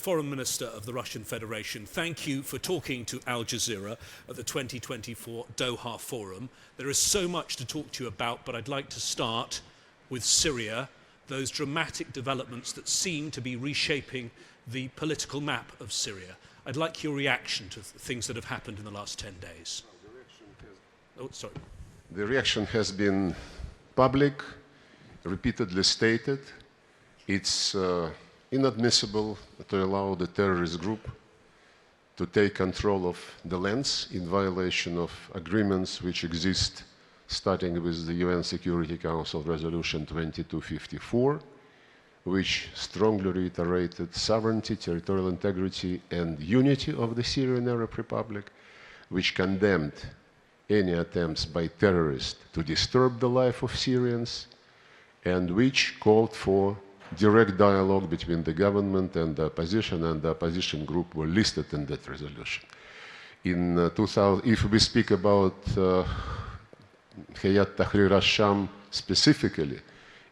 Foreign Minister of the Russian Federation, thank you for talking to Al Jazeera at the 2024 Doha Forum. There is so much to talk to you about, but I'd like to start with Syria, those dramatic developments that seem to be reshaping the political map of Syria. I'd like your reaction to things that have happened in the last 10 days. The reaction has been public, repeatedly stated. It's inadmissible to allow the terrorist group to take control of the lands in violation of agreements which exist, starting with the UN Security Council Resolution 2254, which strongly reiterated sovereignty, territorial integrity, and unity of the Syrian Arab Republic, which condemned any attempts by terrorists to disturb the life of Syrians, and which called for direct dialogue between the government and the opposition group were listed in that resolution. In 2000, if we speak about Hayat Tahrir al-Sham specifically,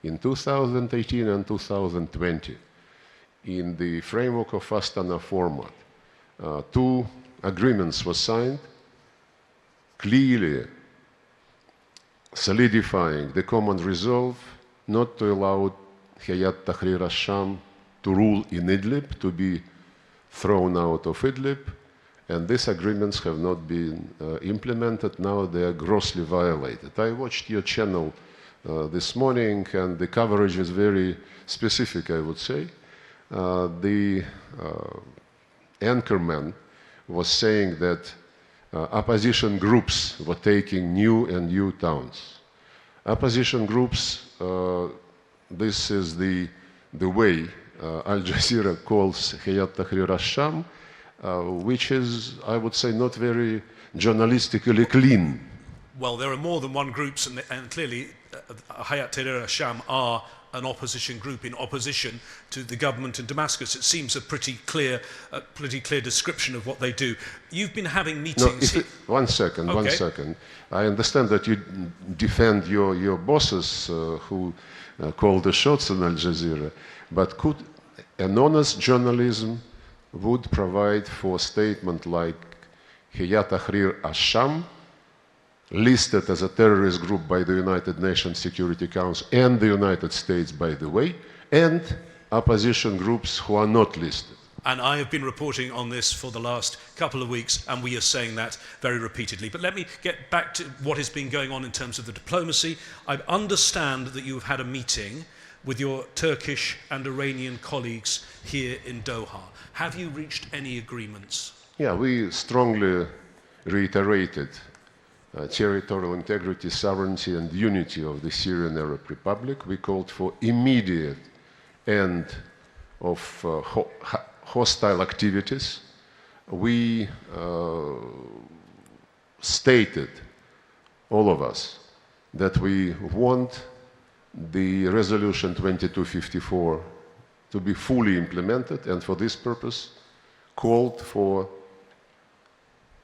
in 2018 and 2020, in the framework of AstanaFormat, two agreements were signed, clearly solidifying the common resolve not to allow Hayat Tahrir al-Sham to rule in Idlib, to be thrown out of Idlib, and these agreements have not been implemented. Now they are grossly violated. I watched your channel this morning, and the coverage is very specific, I would say. The anchorman was saying that opposition groups were taking new towns. Opposition groups, this is the way Al Jazeera calls Hayat Tahrir al-Sham, which is, I would say, not very journalistically clean. Well, there are more than one groups, and clearly Hayat Tahrir al-Sham are an opposition group in opposition to the government in Damascus. It seems a pretty clear description of what they do. You've been having meetings. No, one second. I understand that you defend your bosses who call the shots on Al Jazeera, but could an honest journalism would provide for a statement like Hayat Tahrir al-Sham, listed as a terrorist group by the United Nations Security Council and the United States, by the way, and opposition groups who are not listed. And I have been reporting on this for the last couple of weeks, and we are saying that very repeatedly. But let me get back to what has been going on in terms of the diplomacy. I understand that you have had a meeting with your Turkish and Iranian colleagues here in Doha. Have you reached any agreements? Yeah, we strongly reiterated territorial integrity, sovereignty, and unity of the Syrian Arab Republic. We called for immediate end of hostile activities. We stated, all of us, that we want the resolution 2254 to be fully implemented, and for this purpose called for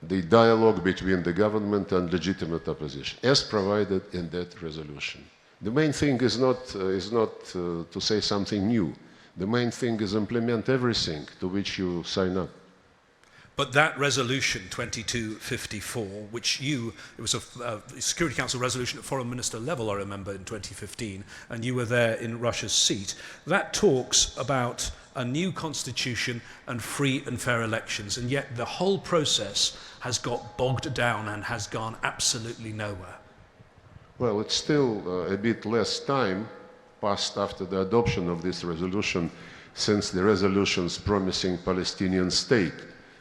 the dialogue between the government and legitimate opposition, as provided in that resolution. The main thing is not to say something new. The main thing is implement everything to which you sign up. But that resolution 2254, which it was a Security Council resolution at foreign minister level, I remember, in 2015, and you were there in Russia's seat, that talks about a new constitution and free and fair elections, and yet the whole process has got bogged down and has gone absolutely nowhere. Well, it's still a bit less time passed after the adoption of this resolution since the resolutions promising Palestinian state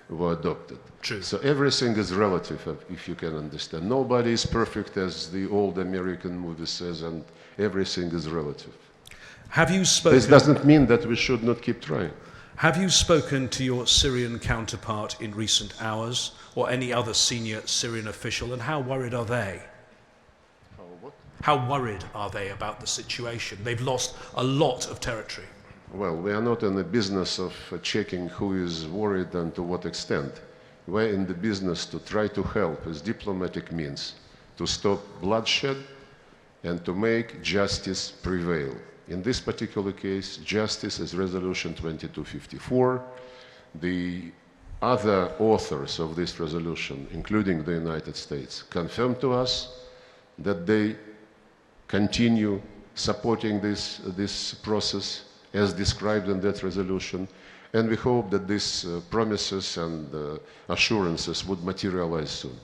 were adopted. True. So everything is relative, if you can understand. Nobody is perfect, as the old American movie says, and everything is relative. Have you spoken? This doesn't mean that we should not keep trying. Have you spoken to your Syrian counterpart in recent hours, or any other senior Syrian official, and how worried are they? How worried are they about the situation? They've lost a lot of territory. Well, we are not in the business of checking who is worried and to what extent. We're in the business to try to help with diplomatic means to stop bloodshed and to make justice prevail. In this particular case, justice is Resolution 2254. the other authors of this resolution, including the United States, confirmed to us that they continue supporting this process as described in that resolution, and we hope that these promises and assurances would materialize soon.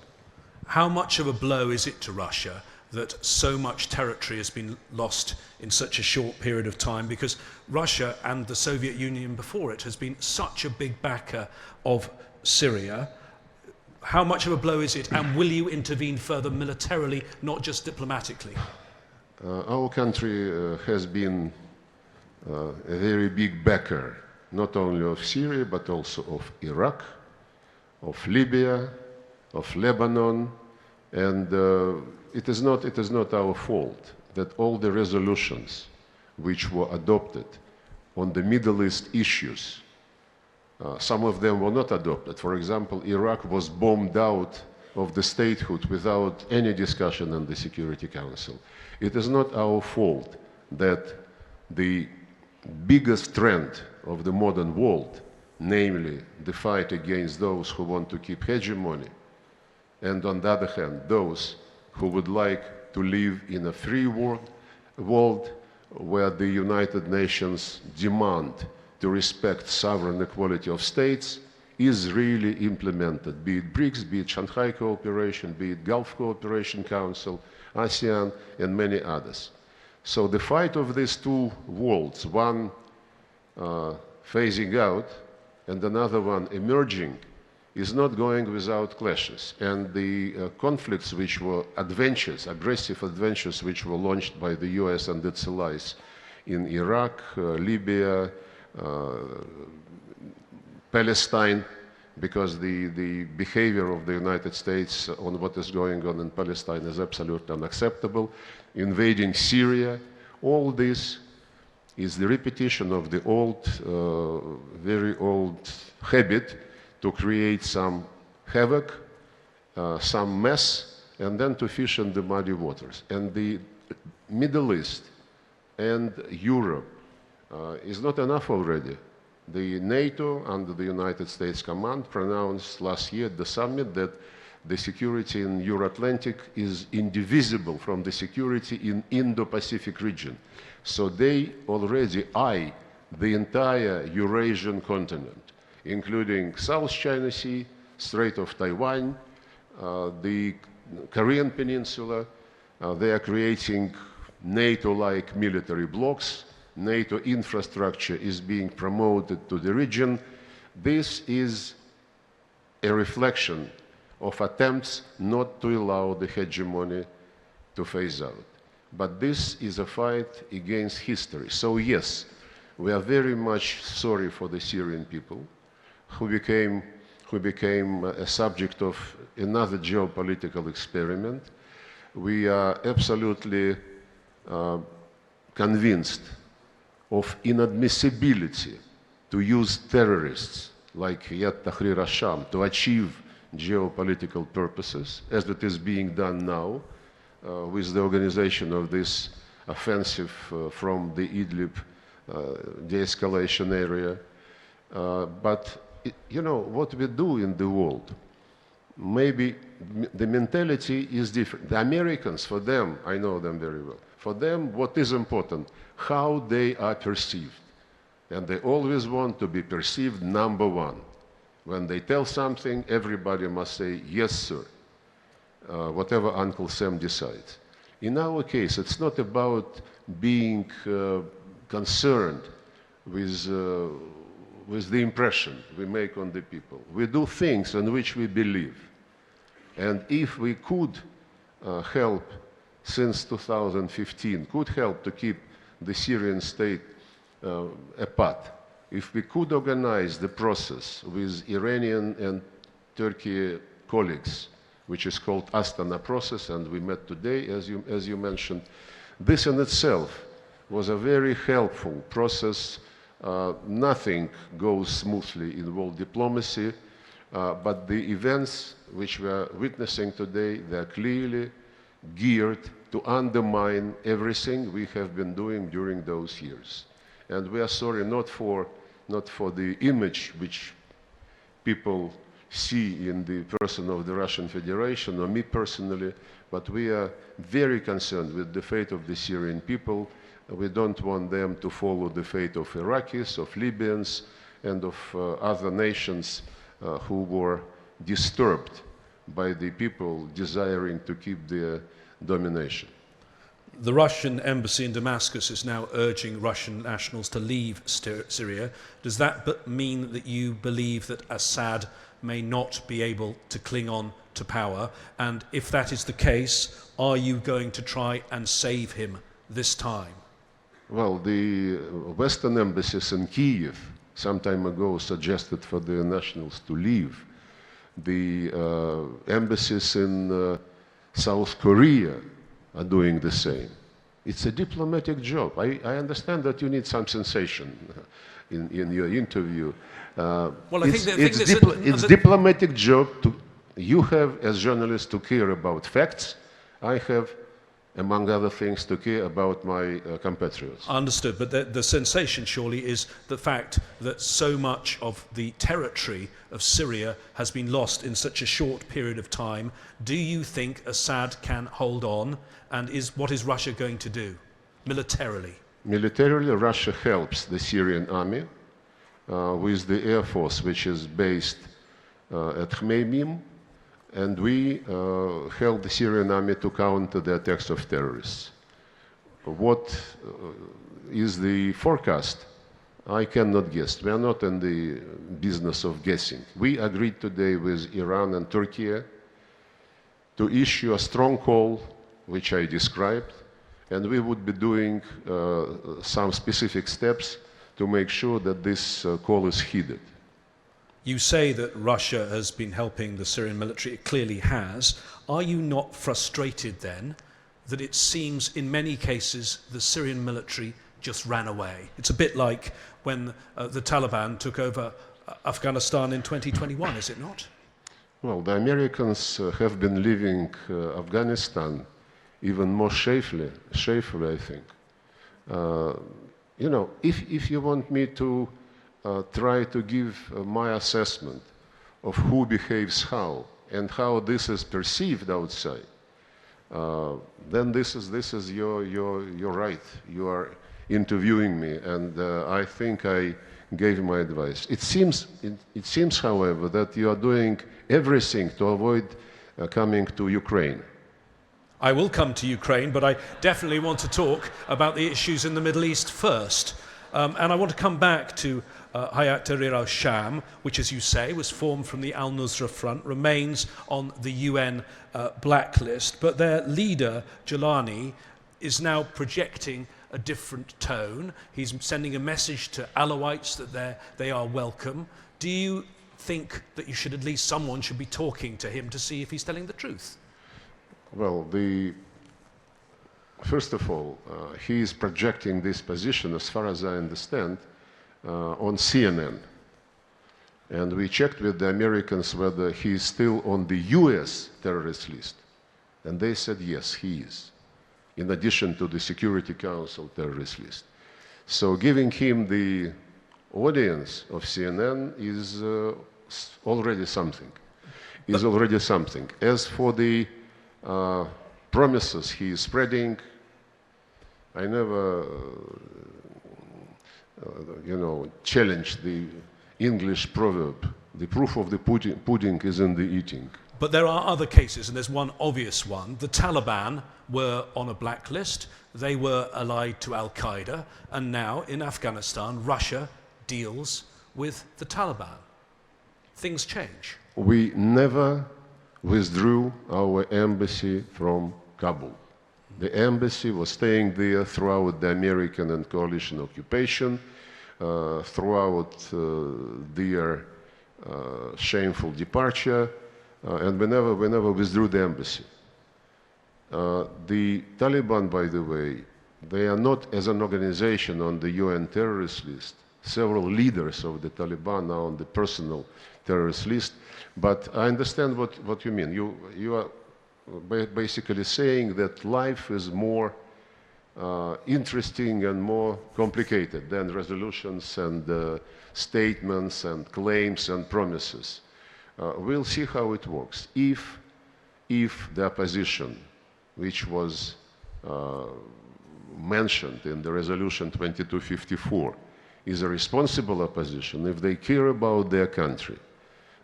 How much of a blow is it to Russia that so much territory has been lost in such a short period of time? Because Russia and the Soviet Union before it has been such a big backer of Syria. How much of a blow is it, and will you intervene further militarily, not just diplomatically? Our country has been a very big backer, not only of Syria, but also of Iraq, of Libya, of Lebanon, and it is not our fault that all the resolutions which were adopted on the Middle East issues, some of them were not adopted. For example, Iraq was bombed out of the statehood without any discussion in the Security Council. It is not our fault that the biggest trend of the modern world, namely the fight against those who want to keep hegemony, and on the other hand, those who would like to live in a free world where the United Nations demand to respect sovereign equality of states, is really implemented, be it BRICS, be it Shanghai Cooperation, be it Gulf Cooperation Council, ASEAN, and many others. So the fight of these two worlds, one phasing out and another one emerging, is not going without clashes. And the conflicts which were adventures, aggressive adventures which were launched by the US and its allies in Iraq, Libya, Palestine, because the behavior of the United States on what is going on in Palestine is absolutely unacceptable, invading Syria, all this is the repetition of the old, very old habit to create some havoc, some mess, and then to fish in the muddy waters. And the Middle East and Europe is not enough already. The NATO under the United States command pronounced last year at the summit that the security in Euro-Atlantic is indivisible from the security in Indo-Pacific region. So they already eye the entire Eurasian continent, including South China Sea, Strait of Taiwan, the Korean Peninsula. They are creating NATO-like military blocs. NATO infrastructure is being promoted to the region. This is a reflection of attempts not to allow the hegemony to phase out. But this is a fight against history. So yes, we are very much sorry for the Syrian people who became a subject of another geopolitical experiment. We are absolutely convinced of inadmissibility to use terrorists like Hayat Tahrir al-Sham to achieve geopolitical purposes, as it is being done now with the organization of this offensive from the Idlib de-escalation area. But you know, what we do in the world, maybe the mentality is different. The Americans, for them, I know them very well, for them what is important, how they are perceived. And they always want to be perceived number one. When they tell something, everybody must say, yes, sir, whatever Uncle Sam decides. In our case, it's not about being concerned with the impression we make on the people. We do things in which we believe. And if we could help, since 2015, could help to keep the Syrian state apart, if we could organize the process with Iranian and Turkey colleagues, which is called Astana process, and we met today, as you mentioned, this in itself was a very helpful process. Nothing goes smoothly in world diplomacy, but the events which we are witnessing today, they are clearly geared to undermine everything we have been doing during those years. And we are sorry not for the image which people see in the person of the Russian Federation or me personally, but we are very concerned with the fate of the Syrian people. We don't want them to follow the fate of Iraqis, of Libyans, and of other nations who were disturbed by the people desiring to keep their domination. The Russian embassy in Damascus is now urging Russian nationals to leave Syria. Does that mean that you believe that Assad may not be able to cling on to power? And if that is the case, are you going to try and save him this time? Well, the Western embassies in Kyiv some time ago suggested for the nationals to leave. The embassies in South Korea are doing the same. It's a diplomatic job. I understand that you need some sensation in your interview. Well, I think it's diplomatic job to, you have as journalists to care about facts. I have, among other things, to care about my compatriots. Understood, but the sensation surely is the fact that so much of the territory of Syria has been lost in such a short period of time. Do you think Assad can hold on, and what is Russia going to do militarily? Militarily, Russia helps the Syrian army with the air force, which is based at Khmeimim, and we help the Syrian army to counter the attacks of terrorists. What is the forecast? I cannot guess. We are not in the business of guessing. We agreed today with Iran and Turkey to issue a strong call, which I described, and we would be doing some specific steps to make sure that this call is heeded. You say that Russia has been helping the Syrian military. It clearly has. Are you not frustrated then that it seems in many cases the Syrian military just ran away? It's a bit like when the Taliban took over Afghanistan in 2021, is it not? Well, the Americans have been leaving Afghanistan even more safely, I think. You know, if you want me to try to give my assessment of who behaves how and how this is perceived outside, then this is your right. You are interviewing me, and I think I gave my advice. It seems, however, that you are doing everything to avoid coming to Ukraine. I will come to Ukraine, but I definitely want to talk about the issues in the Middle East first. And I want to come back to Hayat Tahrir al-Sham, which, as you say, was formed from the al-Nusra Front, remains on the UN blacklist. But their leader, Jalani, is now projecting a different tone. He's sending a message to Alawites that they are welcome. Do you think that someone should be talking to him to see if he's telling the truth? Well, first of all, he is projecting this position, as far as I understand, on CNN. And we checked with the Americans whether he is still on the US terrorist list. And they said, yes, he is, in addition to the Security Council terrorist list. So giving him the audience of CNN is already something. As for the promises he is spreading, I never, challenged the English proverb, the proof of the pudding is in the eating. But there are other cases, and there's one obvious one. The Taliban were on a blacklist. They were allied to al-Qaeda, and now in Afghanistan, Russia deals with the Taliban. Things change. We never withdrew our embassy from Kabul. The embassy was staying there throughout the American and coalition occupation, throughout their shameful departure, and we never withdrew the embassy. The Taliban, by the way, they are not as an organization on the UN terrorist list. Several leaders of the Taliban are on the personal terrorist list. But I understand what you mean. You are basically saying that life is more interesting and more complicated than resolutions and statements and claims and promises. We'll see how it works. If the opposition, which was mentioned in the resolution 2254, is a responsible opposition, if they care about their country,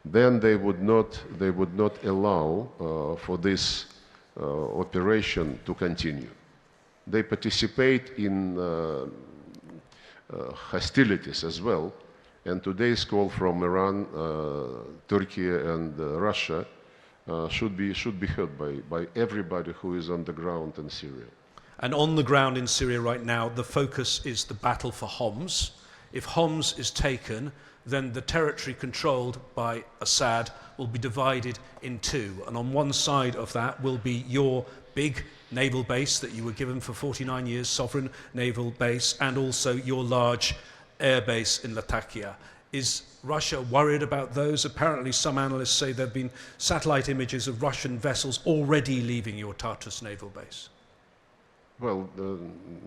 then they would not allow for this operation to continue. They participate in hostilities as well, and today's call from Iran, Turkey, and Russia should be heard by everybody who is on the ground in Syria. And on the ground in Syria right now, the focus is the battle for Homs. If Homs is taken, then the territory controlled by Assad will be divided in two. And on one side of that will be your big naval base that you were given for 49 years, sovereign naval base, and also your large air base in Latakia. Is Russia worried about those? Apparently some analysts say there have been satellite images of Russian vessels already leaving your Tartus naval base. Well,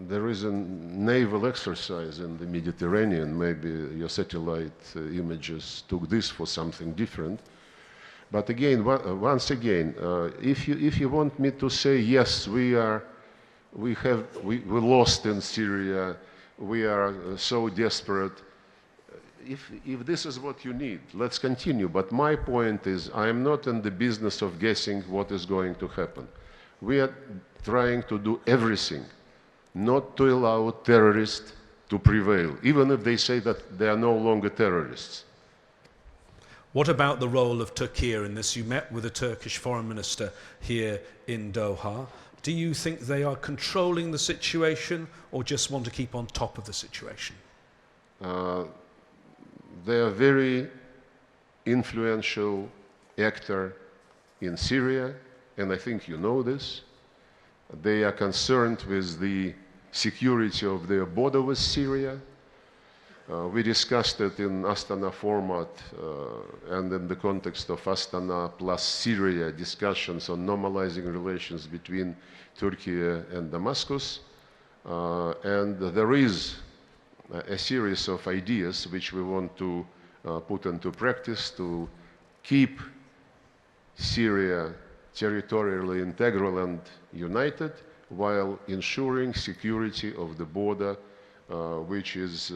there is a naval exercise in the Mediterranean. Maybe your satellite images took this for something different. But again, once again, if you want me to say, yes, we lost in Syria, we are so desperate, if this is what you need, let's continue. But my point is, I am not in the business of guessing what is going to happen. We are trying to do everything not to allow terrorists to prevail, even if they say that they are no longer terrorists. What about the role of Turkey in this? You met with the Turkish foreign minister here in Doha. Do you think they are controlling the situation or just want to keep on top of the situation? They are a very influential actor in Syria, and I think you know this. They are concerned with the security of their border with Syria. We discussed it in AstanaFormat and in the context of Astana plus Syria discussions on normalizing relations between Turkey and Damascus. And there is a series of ideas which we want to put into practice to keep Syria territorially integral and united while ensuring security of the border, which is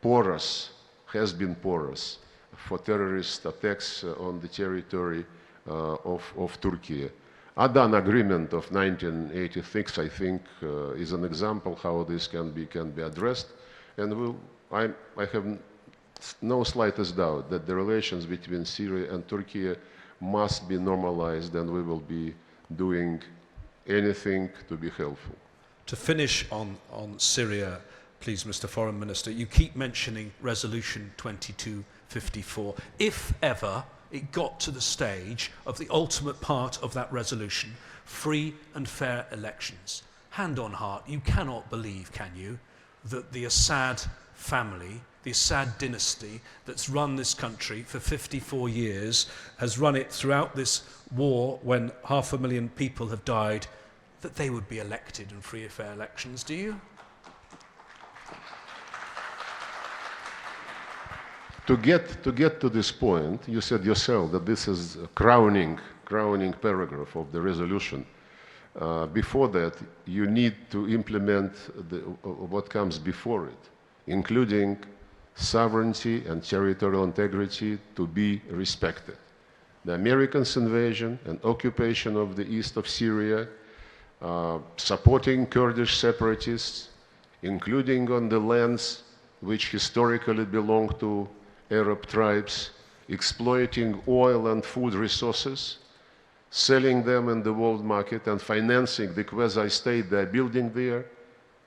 porous, has been porous for terrorist attacks on the territory of Turkey. Adan Agreement of 1986, I think, is an example how this can be addressed. And I have no slightest doubt that the relations between Syria and Turkey must be normalized, and we will be doing anything to be helpful. To finish on Syria, please, Mr. Foreign Minister, you keep mentioning Resolution 2254. If ever it got to the stage of the ultimate part of that resolution, free and fair elections, hand on heart, you cannot believe, can you, that the Assad family, the Assad dynasty that's run this country for 54 years, has run it throughout this war when 500,000 people have died, that they would be elected in free and fair elections, do you? To get to this point, you said yourself that this is a crowning paragraph of the resolution. Before that, you need to implement what comes before it, including sovereignty and territorial integrity to be respected. The Americans' invasion and occupation of the east of Syria, supporting Kurdish separatists, including on the lands which historically belonged to Arab tribes, exploiting oil and food resources, selling them in the world market and financing the quasi-state they're building there.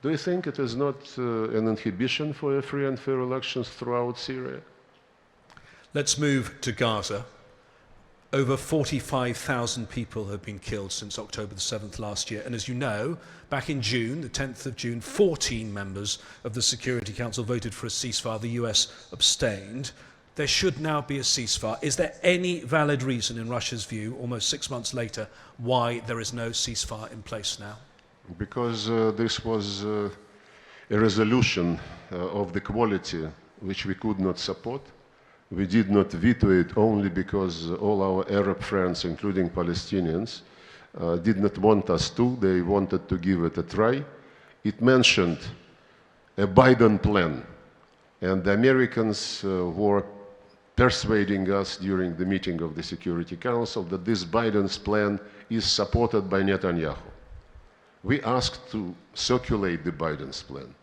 Do you think it is not an inhibition for free and fair elections throughout Syria? Let's move to Gaza. Over 45,000 people have been killed since October the 7th last year. And as you know, back in June, the 10th of June, 14 members of the Security Council voted for a ceasefire. The US abstained. There should now be a ceasefire. Is there any valid reason, in Russia's view, almost 6 months later, why there is no ceasefire in place now? Because this was a resolution of the quality which we could not support. We did not veto it only because all our Arab friends, including Palestinians, did not want us to. They wanted to give it a try. It mentioned a Biden plan, and the Americans were persuading us during the meeting of the Security Council that this Biden's plan is supported by Netanyahu. We asked to circulate the Biden's plan.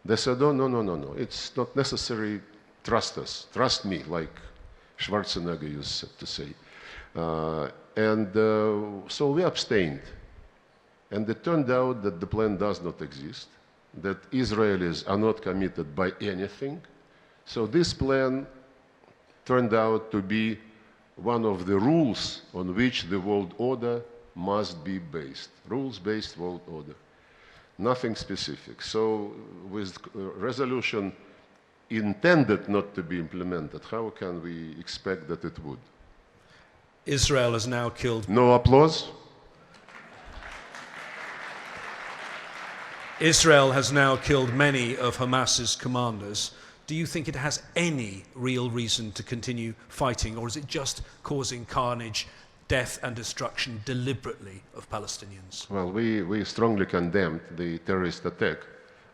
They said, oh, no, it's not necessary, trust us, trust me, like Schwarzenegger used to say. So we abstained. And it turned out that the plan does not exist, that Israelis are not committed by anything. So this plan turned out to be one of the rules on which the world order must be based. Rules-based world order. Nothing specific. So with resolution intended not to be implemented, how can we expect that it would? Israel has now killed... No applause? Israel has now killed many of Hamas's commanders. Do you think it has any real reason to continue fighting, or is it just causing carnage, death and destruction deliberately of Palestinians? Well, we strongly condemned the terrorist attack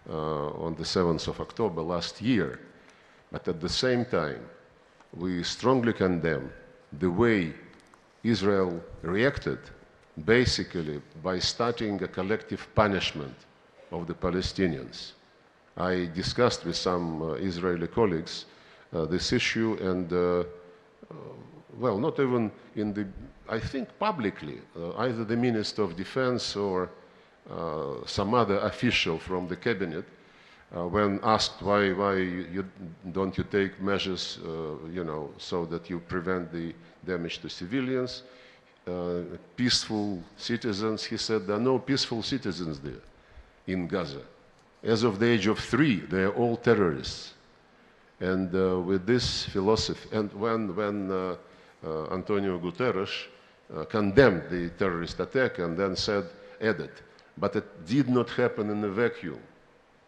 on the 7th of October last year. But at the same time, we strongly condemn the way Israel reacted, basically by starting a collective punishment of the Palestinians. I discussed with some Israeli colleagues this issue, and well, not even in the, I think publicly, either the Minister of Defense or some other official from the cabinet, when asked why don't you take measures, so that you prevent the damage to civilians, peaceful citizens, he said there are no peaceful citizens there in Gaza. As of the age of 3, they are all terrorists. And with this philosophy, and when Antonio Guterres condemned the terrorist attack and then added, but it did not happen in a vacuum.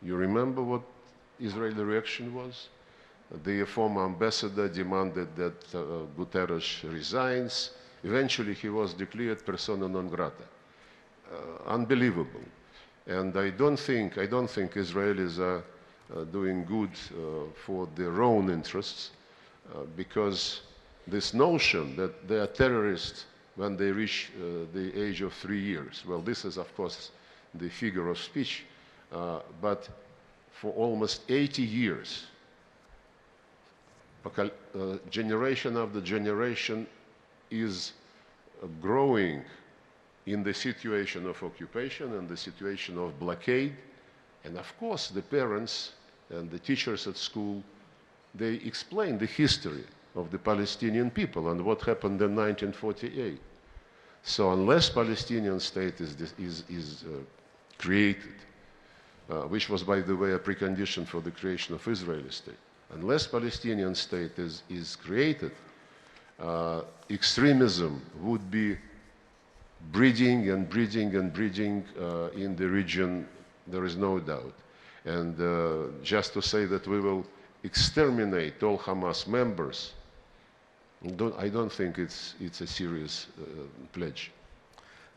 You remember what Israeli reaction was? The former ambassador demanded that Guterres resigns. Eventually, he was declared persona non grata. Unbelievable. And I don't think Israelis are doing good for their own interests, because this notion that they are terrorists when they reach the age of 3 years, well, this is, of course, the figure of speech, but for almost 80 years, generation after generation is growing in the situation of occupation and the situation of blockade. And of course, the parents and the teachers at school, they explain the history of the Palestinian people and what happened in 1948. So unless Palestinian state is created, which was, by the way, a precondition for the creation of Israeli state, unless Palestinian state is created, extremism would be breeding in the region, there is no doubt. And just to say that we will exterminate all Hamas members, I don't think it's a serious pledge.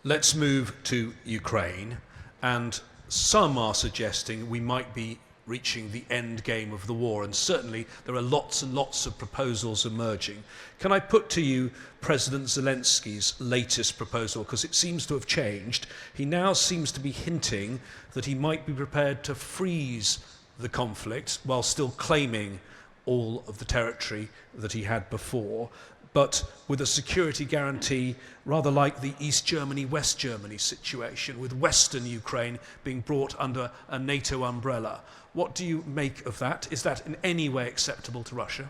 Let's move to Ukraine, and some are suggesting we might be reaching the end game of the war, and certainly there are lots and lots of proposals emerging. Can I put to you President Zelensky's latest proposal, because it seems to have changed. He now seems to be hinting that he might be prepared to freeze the conflict while still claiming all of the territory that he had before, but with a security guarantee rather like the East Germany, West Germany situation, with Western Ukraine being brought under a NATO umbrella. What do you make of that? Is that in any way acceptable to Russia?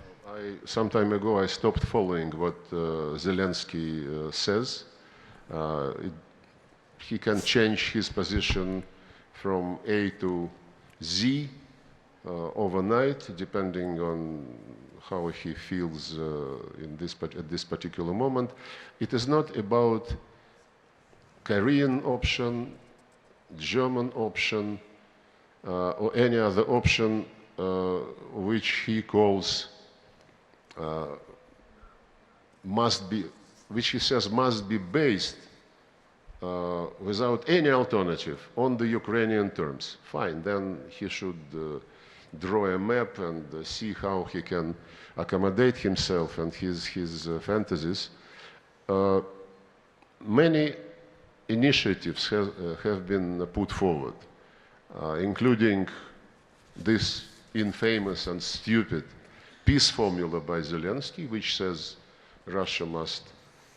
Some time ago, I stopped following what Zelensky says. He can change his position from A to Z overnight, depending on how he feels at this particular moment. It is not about Korean option, German option or any other option which he calls which he says must be based without any alternative on the Ukrainian terms. Fine, then he should draw a map and see how he can accommodate himself and his fantasies. Many initiatives have been put forward, including this infamous and stupid peace formula by Zelensky, which says Russia must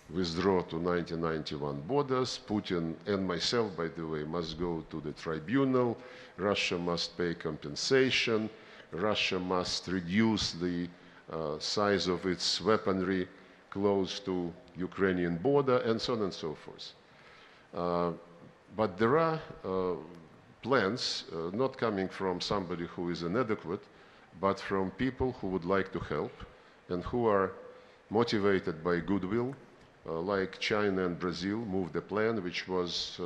withdraw to 1991 borders. Putin and myself, by the way, must go to the tribunal. Russia must pay compensation. Russia must reduce the size of its weaponry close to Ukrainian border, and so on and so forth. But there are plans not coming from somebody who is inadequate, but from people who would like to help and who are motivated by goodwill, like China and Brazil moved a plan which was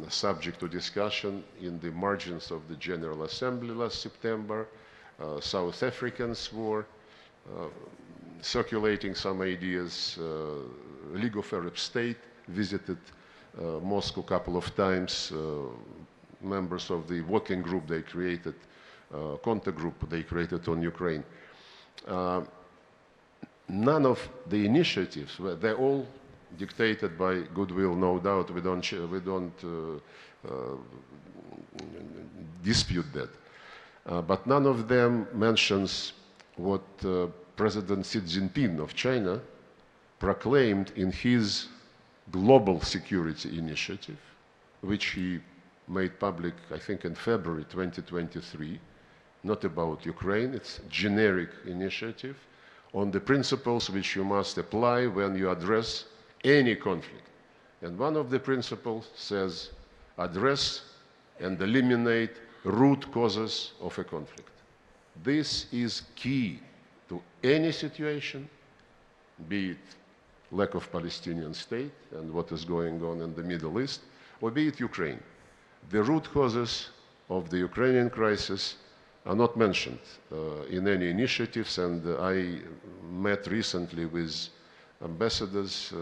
subject to discussion in the margins of the General Assembly last September. South Africans were circulating some ideas. League of Arab States visited Moscow a couple of times. Members of the working group they created, contact group they created on Ukraine. None of the initiatives, they're all dictated by goodwill, no doubt. We don't dispute that. But none of them mentions what President Xi Jinping of China proclaimed in his global security initiative, which he made public, I think, in February 2023, not about Ukraine. It's a generic initiative on the principles which you must apply when you address any conflict. And one of the principles says, address and eliminate root causes of a conflict. This is key to any situation, be it lack of Palestinian state and what is going on in the Middle East, or be it Ukraine. The root causes of the Ukrainian crisis are not mentioned in any initiatives, and I met recently with ambassadors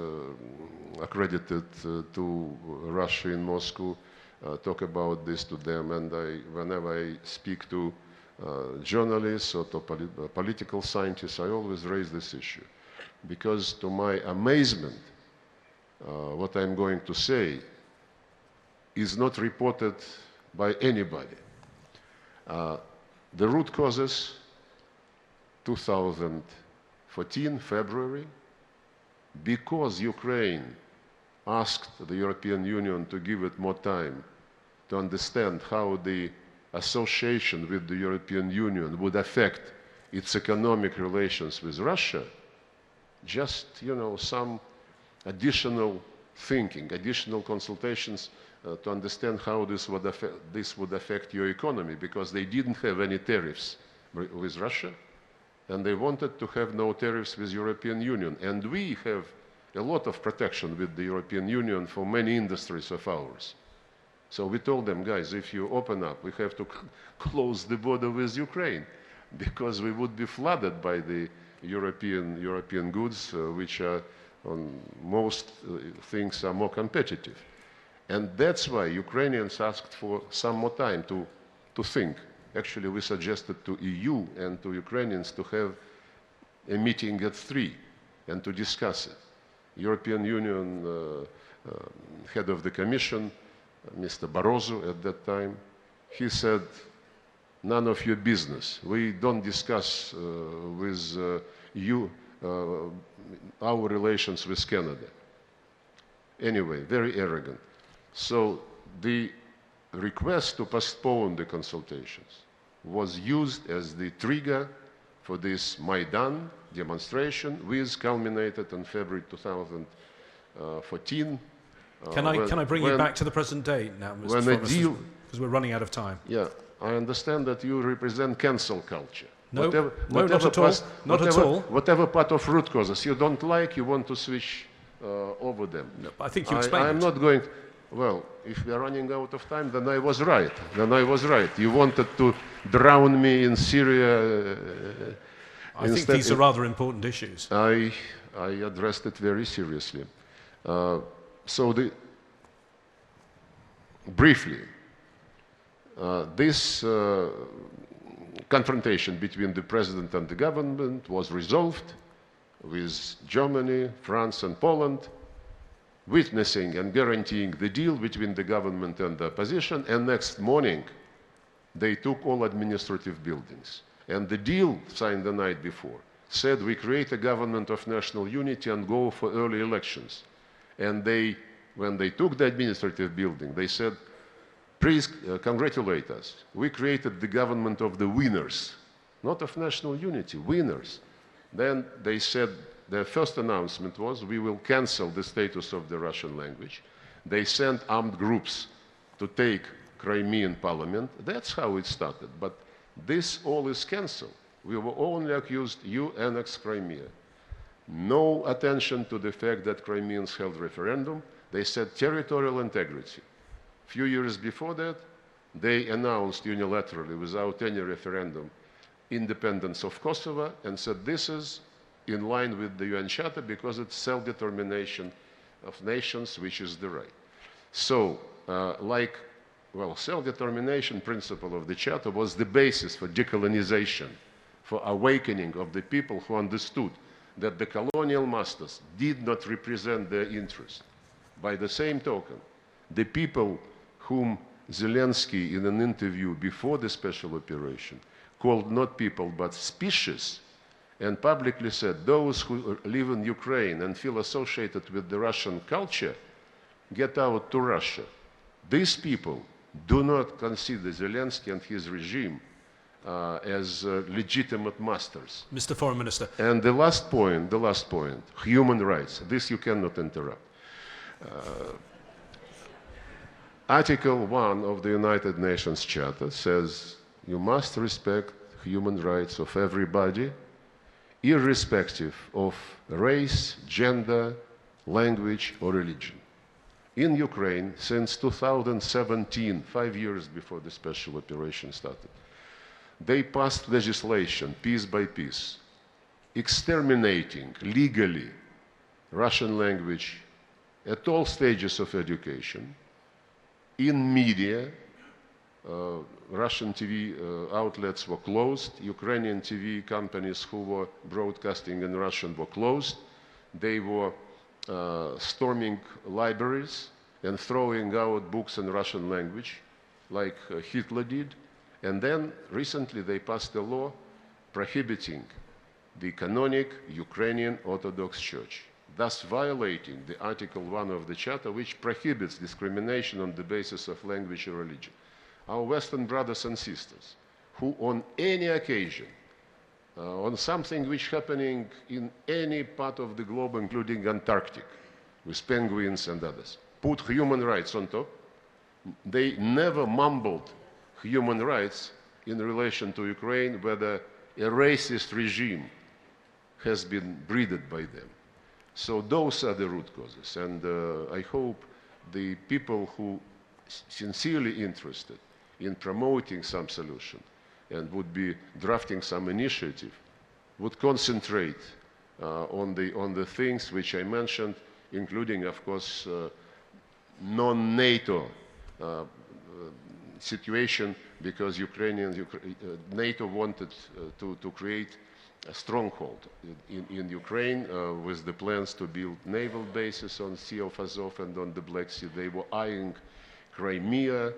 accredited to Russia in Moscow, talk about this to them, and whenever I speak to journalists or to political scientists, I always raise this issue. Because to my amazement, what I'm going to say is not reported by anybody. The root causes, 2014, February, because Ukraine asked the European Union to give it more time to understand how the association with the European Union would affect its economic relations with Russia, just, some additional thinking, additional consultations to understand how this would affect your economy, because they didn't have any tariffs with Russia, and they wanted to have no tariffs with European Union. And we have a lot of protection with the European Union for many industries of ours. So we told them, guys, if you open up, we have to close the border with Ukraine, because we would be flooded by the European goods, which are on most things are more competitive. And that's why Ukrainians asked for some more time to think. Actually, we suggested to EU and to Ukrainians to have a meeting at 3 and to discuss it. European Union head of the Commission, Mr. Barroso at that time, he said, none of your business. We don't discuss with you our relations with Canada. Anyway, very arrogant. So the request to postpone the consultations was used as the trigger for this Maidan demonstration, which culminated in February 2014. Can I bring you back to the present day now, Mr. Foreign, because we're running out of time? Yeah, I understand that you represent cancel culture. No, not at all. Not at all. Whatever part of root causes you don't like, you want to switch over them. No, I think you explained I'm not going. Well, if we are running out of time, then I was right. Then I was right. You wanted to drown me in Syria. I think these are rather important issues. I addressed it very seriously. Briefly, this confrontation between the president and the government was resolved with Germany, France, and Poland witnessing and guaranteeing the deal between the government and the opposition, and next morning they took all administrative buildings. And the deal signed the night before said we create a government of national unity and go for early elections. And when they took the administrative building, they said, please congratulate us. We created the government of the winners, not of national unity, winners. Then they said, their first announcement was, we will cancel the status of the Russian language. They sent armed groups to take Crimean parliament. That's how it started. But this all is cancelled. We were only accused, you annexed Crimea. No attention to the fact that Crimeans held referendum. They said territorial integrity. Few years before that, they announced unilaterally, without any referendum, independence of Kosovo, and said this is in line with the UN Charter because it's self-determination of nations, which is the right. So, self-determination principle of the Charter was the basis for decolonization, for awakening of the people who understood that the colonial masters did not represent their interest. By the same token, the people whom Zelensky, in an interview before the special operation, called not people but species, and publicly said, those who live in Ukraine and feel associated with the Russian culture, get out to Russia. These people do not consider Zelensky and his regime as legitimate masters. Mr. Foreign Minister. And the last point, human rights. This you cannot interrupt. Article 1 of the United Nations Charter says you must respect human rights of everybody, irrespective of race, gender, language, or religion. In Ukraine, since 2017, 5 years before the special operation started, they passed legislation, piece by piece, exterminating legally Russian language at all stages of education. In media, Russian TV outlets were closed. Ukrainian TV companies who were broadcasting in Russian were closed. They were storming libraries and throwing out books in Russian language, like Hitler did. And then recently they passed a law prohibiting the canonic Ukrainian Orthodox Church, thus violating the Article 1 of the Charter, which prohibits discrimination on the basis of language or religion. Our Western brothers and sisters, who on any occasion, on something which is happening in any part of the globe, including Antarctic, with penguins and others, put human rights on top, they never mumbled human rights in relation to Ukraine, whether a racist regime has been breeded by them. So those are the root causes, and I hope the people who sincerely interested in promoting some solution and would be drafting some initiative would concentrate on the things which I mentioned, including, of course, non-NATO situation, because NATO wanted to create a stronghold in Ukraine with the plans to build naval bases on Sea of Azov and on the Black Sea. They were eyeing Crimea,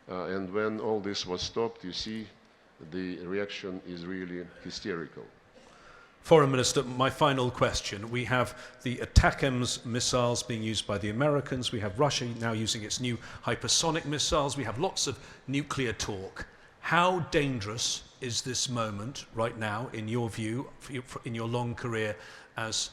and when all this was stopped, you see, the reaction is really hysterical. Foreign Minister, my final question. We have the ATACMS missiles being used by the Americans. We have Russia now using its new hypersonic missiles. We have lots of nuclear talk. How dangerous is this moment right now, in your view, in your long career as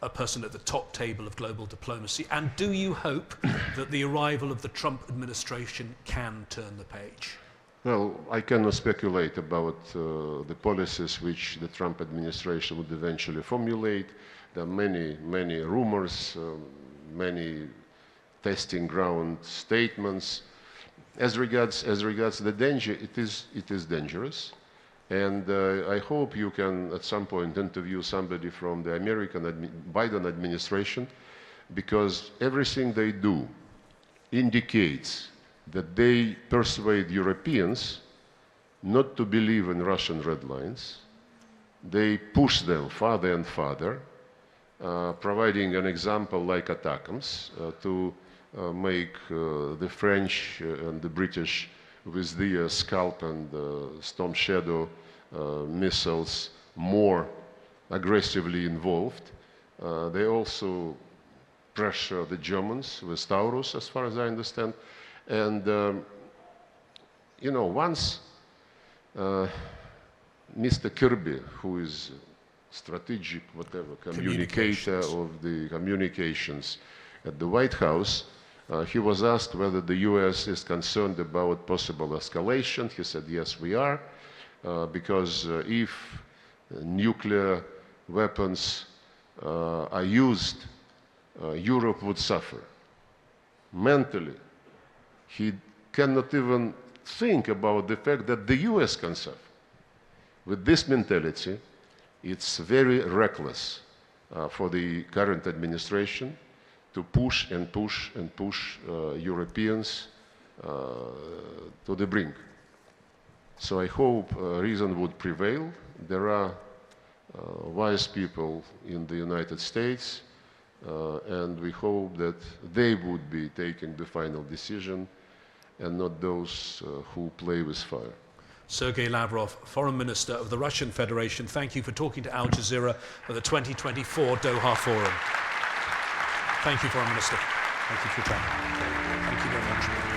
a person at the top table of global diplomacy? And do you hope that the arrival of the Trump administration can turn the page? Well, I cannot speculate about the policies which the Trump administration would eventually formulate. There are many rumors, many testing ground statements. As regards the danger, it is dangerous. And I hope you can at some point interview somebody from the Biden administration, because everything they do indicates that they persuade Europeans not to believe in Russian red lines. They push them farther and farther, providing an example like ATACMS to make the French and the British with the Scalp and Storm Shadow missiles more aggressively involved. They also pressure the Germans with Taurus, as far as I understand. And, you know, once Mr. Kirby, who is strategic, communicator of the communications at the White House, he was asked whether the US is concerned about possible escalation. He said, yes, we are, because if nuclear weapons are used, Europe would suffer. Mentally, he cannot even think about the fact that the US can suffer. With this mentality, it's very reckless for the current administration to push and push and push Europeans to the brink. So I hope reason would prevail. There are wise people in the United States, and we hope that they would be taking the final decision and not those who play with fire. Sergei Lavrov, Foreign Minister of the Russian Federation, thank you for talking to Al Jazeera at the 2024 Doha Forum. Thank you, Foreign Minister. Thank you for your time. Thank you very much.